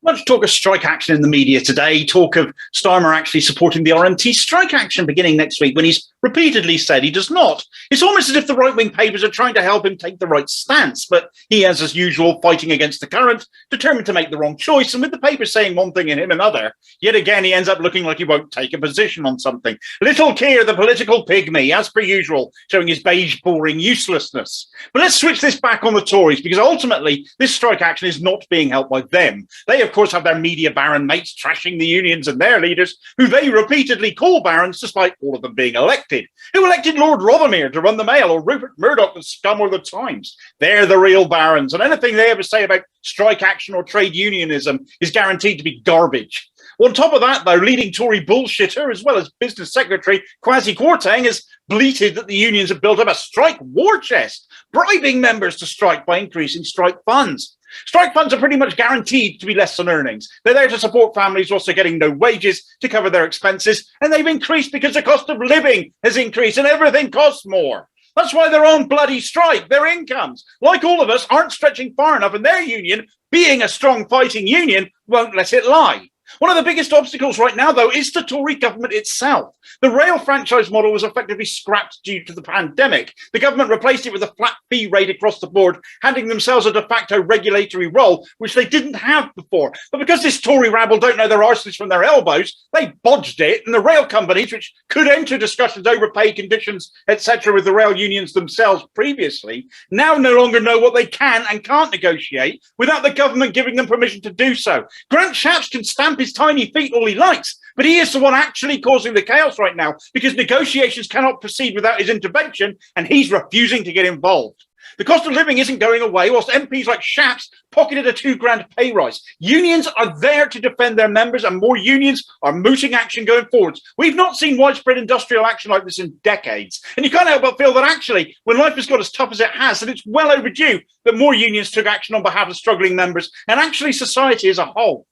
Much talk of strike action in the media today, talk of Starmer actually supporting the RMT strike action beginning next week when he's repeatedly said he does not. It's almost as if the right-wing papers are trying to help him take the right stance, but he, as usual, fighting against the current, determined to make the wrong choice, and with the papers saying one thing and him another, yet again he ends up looking like he won't take a position on something. Little Keir, the political pygmy, as per usual, showing his beige, boring uselessness. But let's switch this back on the Tories, because ultimately this strike action is not being helped by them. They, of course, have their media baron mates trashing the unions and their leaders, who they repeatedly call barons, despite all of them being elected. Who elected Lord Rothermere to run the Mail, or Rupert Murdoch the Scum, or the Times? They're the real barons, and anything they ever say about strike action or trade unionism is guaranteed to be garbage. On top of that, though, leading Tory bullshitter, as well as Business Secretary Kwasi Kwarteng, has bleated that the unions have built up a strike war chest, bribing members to strike by increasing strike funds. Strike funds are pretty much guaranteed to be less than earnings. They're there to support families whilst they're getting no wages to cover their expenses, and they've increased because the cost of living has increased and everything costs more. That's why they're on bloody strike. Their incomes, like all of us, aren't stretching far enough, and their union, being a strong fighting union, won't let it lie. One of the biggest obstacles right now, though, is the Tory government itself. The rail franchise model was effectively scrapped due to the pandemic. The government replaced it with a flat fee rate across the board, handing themselves a de facto regulatory role, which they didn't have before. But because this Tory rabble don't know their arses from their elbows, they bodged it, and the rail companies, which could enter discussions over pay conditions, etc., with the rail unions themselves previously, now no longer know what they can and can't negotiate without the government giving them permission to do so. Grant Shapps can stamp his tiny feet all he likes, but he is the one actually causing the chaos right now because negotiations cannot proceed without his intervention, and he's refusing to get involved. The cost of living isn't going away whilst MPs like Shapps pocketed a £2,000 pay rise. Unions are there to defend their members, and more unions are mooting action going forwards. We've not seen widespread industrial action like this in decades. And you can't help but feel that actually, when life has got as tough as it has, that it's well overdue that more unions took action on behalf of struggling members and actually society as a whole.